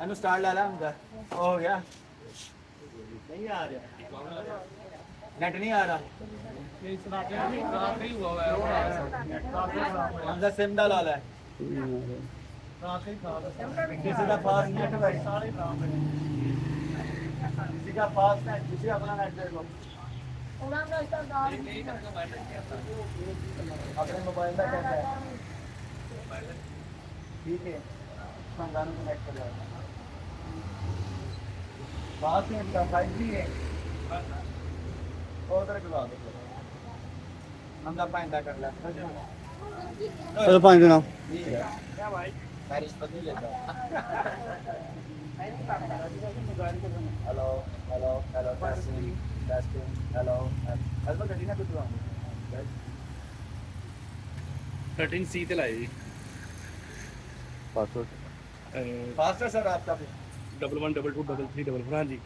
ਇਹਨੂੰ ਸਟਾਰਟ ਲਾ ਲਾ ਹੁੰਦਾ ਹੋ ਗਿਆ ਨਹੀਂ ਆ ਰਿਹਾ ਨੈਟ ਨਹੀਂ ਆ ਰਿਹਾ हमदा सिम दा ला है किसी का फास्ट नेट भाई किसी का फास्ट नेट किसी अपना नेट दे लो अपने मोबाइल का कहता है ठीक है गानों को नेट कर जाता फास्ट नेट का 5G है और तरह के बात हमदा पाइंदा कर ले चलो 5 देना क्या भाई बारिश पर नहीं लेता hello hello hello testing testing hello hello गड्डी ना कुछ हुआ 13C ਤੇ ਲਾਏ ਜੀ पासवर्ड फास्ट है सर आपका भी 11222344 हाँ जी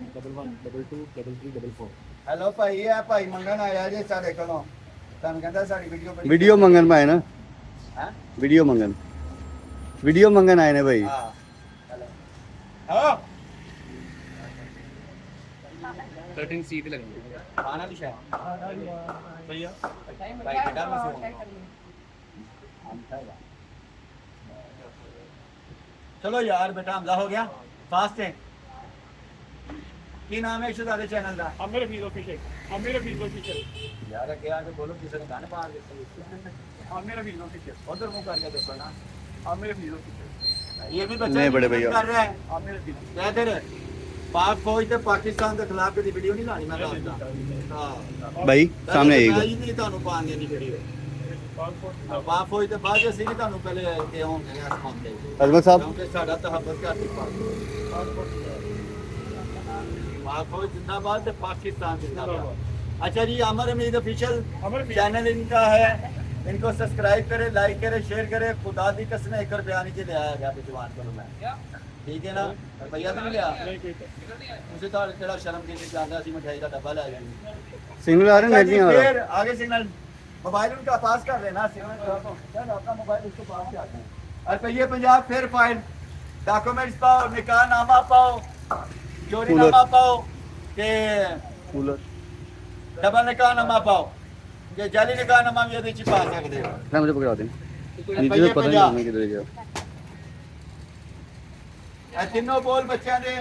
11222344 हेलो भाई है भाई मंगन आया जी साडे कोलों ਤੁਹਾਨੂੰ ਕਹਿੰਦਾ ਸਾਡੀ वीडियो मंगन में आए ना हैं वीडियो मंगन आए ने भाई हां हेलो हां 13C ਤੇ ਲਗਾਏ खाना भी शायद भैया भाई बेटा में से हम खाएगा चलो यार बेटा हमला हो गया फास्ट है की नाम है इशू दादे चैनल का अमीर फीस ऑफिशियल यार क्या आगे बोलो किसी ने गाने मार देते अमीर फीस ऑफिशियल उधर मुंह करके देखो ना अमीर फीस ऑफिशियल ये भी बच्चा नहीं बड़े भैया। कर रहा है अमीर फीस क्या तेरे पाक फौज ते पाकिस्तान के खिलाफ कभी वीडियो नहीं लानी मैं ਦੱਸਦਾ हां भाई सामने आइएगा मैं नहीं ਤੁਹਾਨੂੰ ਪਾਣ ਦੇਣੀ ਵੀਡੀਓ ਪਾਕ ਫੌਜ ਤੇ ਬਾਅਦ ਅਸੀਂ ਨਹੀਂ ਤੁਹਾਨੂੰ ਪਹਿਲੇ ਕਿ ਹੋਣਗੇ ਆਸਮਾਨ ਤੇ अजमत साहब ਕਿਉਂਕਿ ਸਾਡਾ ਤਹੱਬਤ ਕਰਦੀ पाक फौज जिंदाबाद ते पाकिस्तान जिंदाबाद अच्छा जी अमर हमीद ऑफिशियल चैनल इनका है इनको सब्सक्राइब करे लाइक करे शेयर करे खुदा दी कसम 1 रुपया नहीं ले आया गया जवान को मैं ठीक है ना रुपया तो नहीं लिया उसे तो तेरा शर्म की जाता सी मिठाई का डब्बा ले गए सिग्नल आ रहे नेट नहीं आ रहा फिर आगे सिग्नल मोबाइल उनका पास कर लेना सिग्नल यार आपका मोबाइल उसको पास कर दें रुपये 50 फिर फाइन डॉक्यूमेंट्स पाओ निकाहनामा पाओ चोरीनामा पाओ के कूलर डबल निकाहनामा पाओ ये जाली निकाहनामा भी यदि पा सकते हो ना मुझे पकड़ा दें नीचे से पता नहीं हमें किधर गया ए तीनों बोल बच्चों ने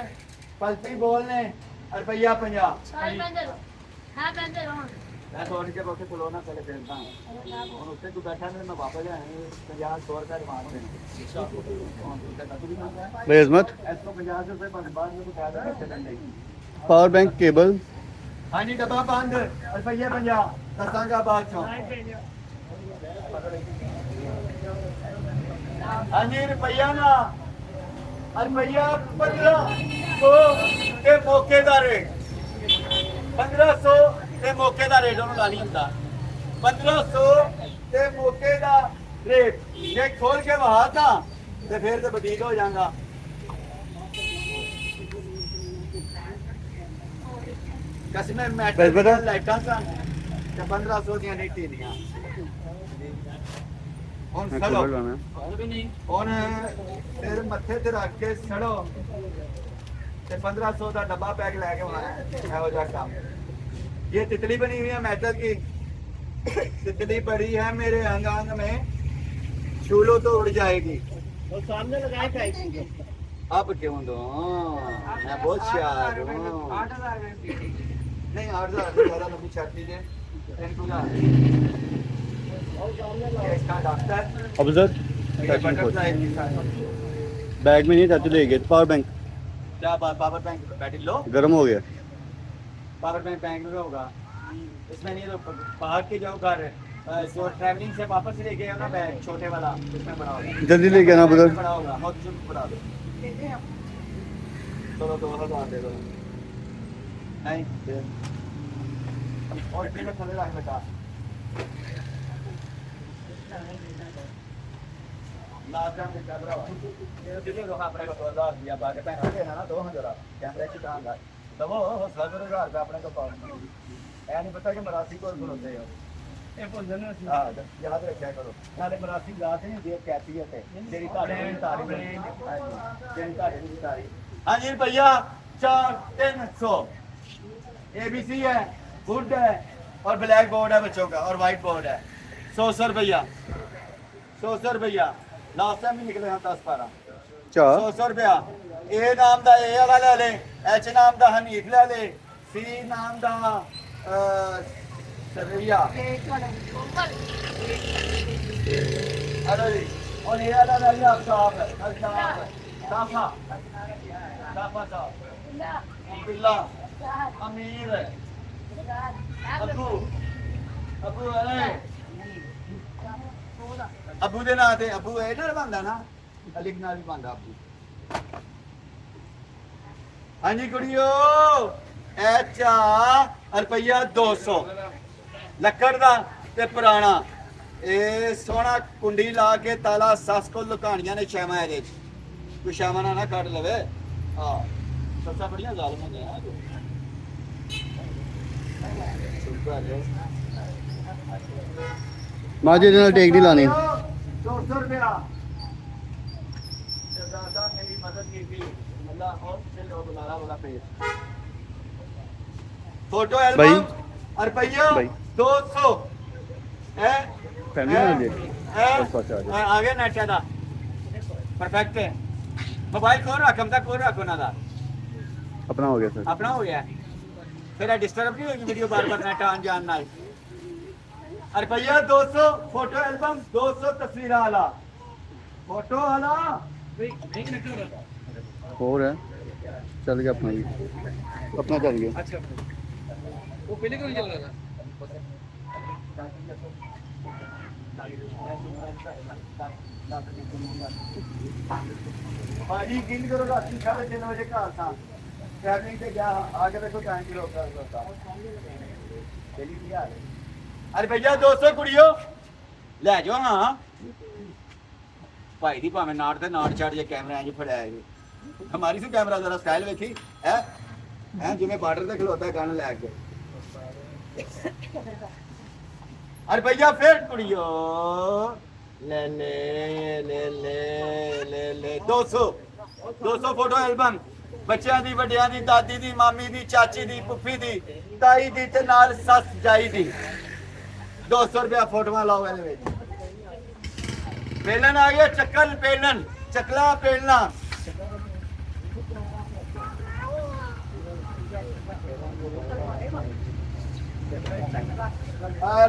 पलटी बोल ने रुपया 50 मैं थोड़ी के बोलते कोलोना पहले फेरता हूं और उससे तू बैठा नहीं मैं वापस आया 50-100 रुपए मांग देना भाई अजमत इसको 50 रुपए पर बाद में बता दो चलन देगी पावर बैंक केबल हाँ जी डब्बा बंद रुपये 50 दसांगा बाद चो हाँ जी रुपया ना रुपया 1500 के मौके का रेट 1500 के मौके का रेट उन्होंने लानी होता 1500 के मौके का रेट ये खोल के बहा था तो फिर तो बटीक हो जाएगा कसमें मैटर लाइटा सन ते 1500 ਦੀਆਂ ਨਹੀਂ ਟੀਨੀਆਂ ਹੁਣ मैं ਸੜੋ कूलर लाना ਹੁਣ ਫਿਰ ਮੱਥੇ ਤੇ ਰੱਖ ਕੇ ਸੜੋ ਤੇ 1500 ਦਾ ਡੱਬਾ ਪੈਕ ਲੈ ਕੇ ਆਉਣਾ ਹੈ ਇਹੋ ਜਿਹਾ ਕੰਮ ये तितली बनी हुई है मेटल की तितली पड़ी है मेरे अंग अंग में छू लो तो उड़ जाएगी और सामने लगाए थे अब क्यों दो मैं बहुत शार हूँ नहीं 8000 ज्यादा लंबी छाट लीजिए इसका डॉक्टर अब सर बटरफ्लाई बैग में नहीं चाचू ले गए पावर बैंक क्या पावर बैंक बैटरी लो गर्म हो गया पावर बैंक में होगा इसमें नहीं तो बाहर के जो घर जो ट्रैवलिंग से वापस ले गए ना बैग छोटे वाला उसमें बड़ा होगा जल्दी लेके आना ब्रदर बड़ा होगा बहुत जल्द बड़ा दो चलो 2000 दे दो नहीं और इतने में थले रख बेटा लास्ट टाइम क्या बड़ा ये लोग अपने को 2000 दिया बाकी पैसा देना ना 2000 कैमरे से कहां दबो 1000 रुपए अपने को पाओ ऐ नहीं पता कि मरासी को खलोते हो ਇਹ ਭੁੱਲਣ ਨਾ ਸੀ। हाँ याद रखा करो नाले मरासी जात नहीं होती कैफियत है तेरी तारीफ तेरी तारीफ हाँ जी भैया 4-300 ABC है वुड है और ब्लैक बोर्ड है बच्चों का और वाइट बोर्ड है 100 रुपया 100 रुपया लास्ट टाइम भी निकले हम 10-12 ਚਾਹ 100 रुपया ए नाम दा ए वाला ले ले H नाम दा हनीफ ले ले C नाम दा सरैया हेलो जी और ये वाला ले लिया साहब साफा साफा साहब बिल्ला अमीर अबू अबू है अबू दे ना ते अबू है ना बंदा ना अलिक नाल भी बंदा अबू हाँ जी कुड़ियो ऐचा रुपया 200 ਲੱਕੜ ਦਾ ਤੇ ਪੁਰਾਣਾ ਇਹ ਸੋਹਣਾ ਕੁੰਡੀ ਲਾ ਕੇ ਤਾਲਾ ਸੱਸ ਕੋਲ ਲੁਕਾਣੀਆਂ ਨੇ ਛਾਵਾਂ ਇਹਦੇ ਚ ਕੋਈ ਛਾਵਾਂ ਨਾ ਕੱਢ ਲਵੇ ਹਾਂ ਸੱਸਾਂ ਬੜੀਆਂ ਜ਼ਾਲਮ ਹੁੰਦੀਆਂ ਆ ਮਾਂ ਜੀ ਦੇ ਨਾਲ ਟੇਕ ਨਹੀਂ ਲਾਣੀ 200 रुपया सरदार साहब मेरी मदद की थी अल्लाह और से लोग बुलारा वाला पेज फोटो एल्बम रुपया भाई 200 है फैमिली ਨਾਲ ਜੀ है बस पास आ जाओ आगे नेट ਦਾ परफेक्ट है मोबाइल खोल रख हम तक खोल रखो ना दा अपना हो गया सर अपना हो गया फिर डिस्टर्ब नहीं होगी वीडियो बार बार नेट आन जान नाल रुपया 200 फोटो एल्बम 200 तस्वीर वाला फोटो वाला नहीं निकल रहा था। और है चल गया अपना भी अपना चल गया अच्छा वो पहले क्यों नहीं चल रहा था? भाजी गिन करो रात 3:30 बजे घर था ट्रैवलिंग से गया आगे देखो टाइम की रोक होता चली भी यार अरे भैया 200 कुड़ियो ले जाओ हां भाई दी भावे नाड़ ते नाड़ चढ़ जे कैमरा इंज फड़ाया है हमारी से कैमरा जरा स्टाइल देखी है जिवें बॉर्डर ते खलोता है गन लेके अरे भैया फिर कुड़ियो ले ले ले ले ले ले 200 फोटो एल्बम बच्चों की ਵੱਡਿਆਂ ਦੀ ਦਾਦੀ ਦੀ ਮਾਮੀ ਦੀ ਚਾਚੀ ਦੀ ਪੁੱਫੀ ਦੀ ਤਾਈ ਦੀ ਤੇ ਨਾਲ ਸੱਸ ਜਾਈ ਦੀ 200 ਰੁਪਇਆ ਫੋਟੋਆਂ ਲਾਓ ਇਹਦੇ ਵਿੱਚ पेलन आ गया चक्कर पेलन चकला पेलना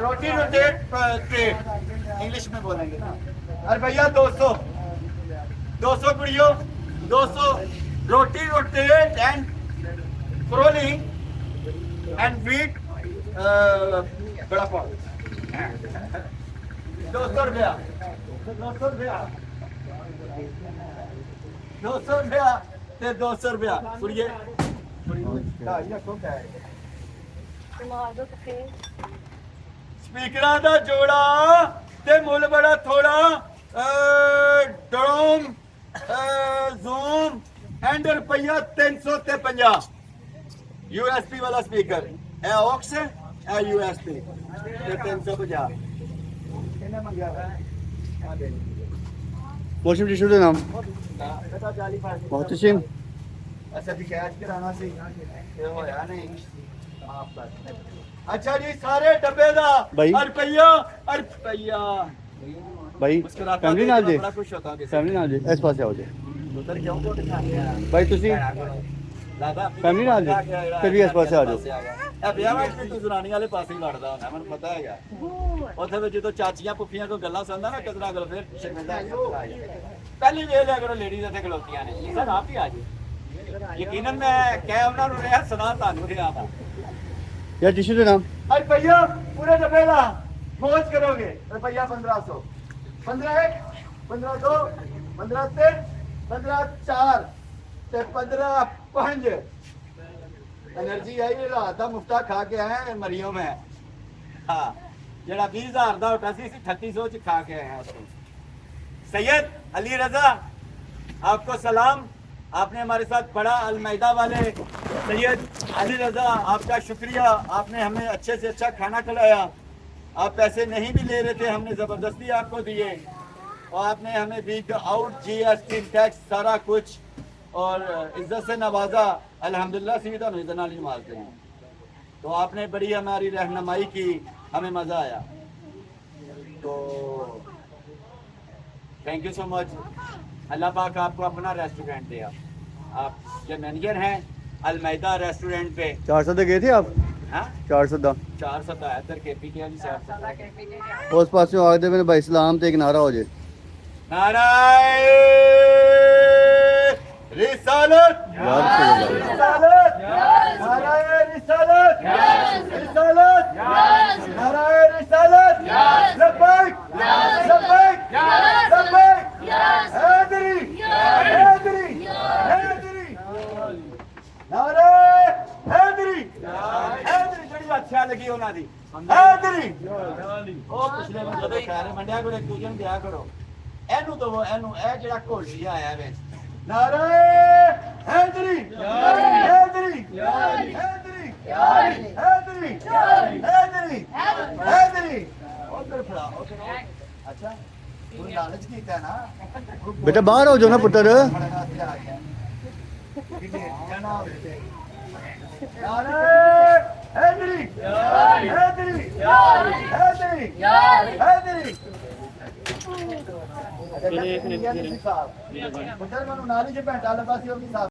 रोटी रोटेट ट्रेड इंग्लिश में बोलेंगे अरे भैया 200 कुड़ियों 200 रोटी rotate and crawling and wheat बड़ा पाव 200 रुपया 200 रुपया ते 200 रुपया कुड़िए स्पीकरां दा जोड़ा ते मुल बड़ा थोड़ा ड्रोम जूम एंड रुपया 300 ते 50 यूएसपी वाला स्पीकर है ऑक्स है यूएसपी ते 350 कितने मंगया है मौसम टिश्यू ਦੇ ਨਾਮ बेटा 40 पैसे मोहतसिम अच्छा जी कैश कराना सी ये होया नहीं माफ कर अच्छा जी सारे डब्बे दा भाई। रुपया ਭਾਈ मुस्कुराता ਫੈਮਿਲੀ ਨਾਲ ਜੇ बड़ा खुश होता है ਫੈਮਿਲੀ ਨਾਲ ਜੇ ਇਸ ਪਾਸੇ ਆਓ ਜੇ उधर क्यों को दिखाने ਭਾਈ ਤੁਸੀਂ दादा ਫੈਮਿਲੀ ਨਾਲ ਜੇ ਫਿਰ ਵੀ ਇਸ ਪਾਸੇ ਆ ਜਾਓ ਇਹ ਵਿਆਹ ਵਿੱਚ ਵੀ ਤੂੰ ਜ਼ਨਾਨੀ ਵਾਲੇ ਪਾਸੇ ਹੀ ਲੜਦਾ ਹੁੰਦਾ ਮੈਨੂੰ ਪਤਾ ਹੈਗਾ ਉੱਥੇ ਵੀ ਜਦੋਂ ਚਾਚੀਆਂ ਪੁੱਫੀਆਂ ਕੋਈ ਗੱਲਾਂ ਸੁਣਦਾ ਨਾ ਕਿਤਨਾ ਗੱਲ ਫਿਰ ਸ਼ਰਮਿੰਦਾ ਪਹਿਲੀ ਵੇਖ ਲਿਆ ਕਰੋ ਲੇਡੀਜ਼ ਇੱਥੇ ਖਲੋਤੀਆਂ ਨੇ ਇਹ ਸਰ ਆਪ ਹੀ ਆ ਜੀ ਯਕੀਨਨ ਮੈਂ ਕਹਿ ਉਹਨਾਂ ਨੂੰ ਰਿਹਾ ਸੁਣਾ ਤੁਹਾਨੂੰ ਰਿਹਾ ਦਾ ਯਾਰ ਟਿਸ਼ੂ ਦੇ ਨਾਮ अरे भैया पूरे डब्बे का मौज करोगे रुपया 1500 15 1 15 2 15 3 15 4 ते 15 5 एनर्जी आई ये रात का मुफ्ता खा के आए हैं मरियो में हाँ जरा 20000 का होता सी 3800 च खा के आए हैं उसको सैयद अली रजा आपको सलाम आपने हमारे साथ पढ़ा अलमैदा वाले सैयद अली रजा आपका शुक्रिया आपने हमें अच्छे से अच्छा खाना खिलाया आप पैसे नहीं भी ले रहे थे, हमने जबरदस्ती आपको दिए और आपने हमें वीक आउट GST टैक्स सारा कुछ और इज्जत से नवाजा। अल्हम्दुलिल्लाह सीधा इज्जत नाल नवाजते हैं। तो आपने बड़ी हमारी रहनुमाई की, हमें मज़ा आया। तो थैंक यू सो मच। अल्लाह पाक आपको अपना रेस्टोरेंट दे। आप जो मैनेजर हैं अलमैदा रेस्टोरेंट पे। 400 गए थे आप? हाँ 400 400 है इधर KPK वाली साइड से। उस पास में आगे मैंने भाई इस्लाम ते एक नारा हो जाए। नाराय रिसालत, रिसालत, नाराय रिसालत, रिसालत, नाराय रिसालत, लब्बैक, लब्बैक, लब्बैक, हैदरी, हैदरी, हैदरी, नाराय हैदरी, हैदरी बड़ी अच्छा लगी उन्हां दी हैदरी। ओ पिछले मतलब खैर मंडिया को एक दूसरे ਨੂੰ ਦਿਆ ਕਰੋ। ਇਹਨੂੰ ਦਵੋ, ਇਹਨੂੰ ਇਹ ਜਿਹੜਾ ਘੋਲੀ ਆਇਆ ਵਿੱਚ ਨਾਰੇ ਹੈਦਰੀ, ਹੈਦਰੀ, ਹੈਦਰੀ, ਹੈਦਰੀ, ਹੈਦਰੀ, ਹੈਦਰੀ। ਉਧਰ ਫੜਾ ਉਧਰ। ਅੱਛਾ ਤੂੰ ਲਾਲਚ ਕੀਤਾ ਨਾ बेटा बाहर हो जाओ ना पुत्र। नारे हैदरी, हैदरी, हैदरी, हैदरी। अच्छा, पुत्र मनु नाली च भैंटा लब्भा सी, ओह भी साफ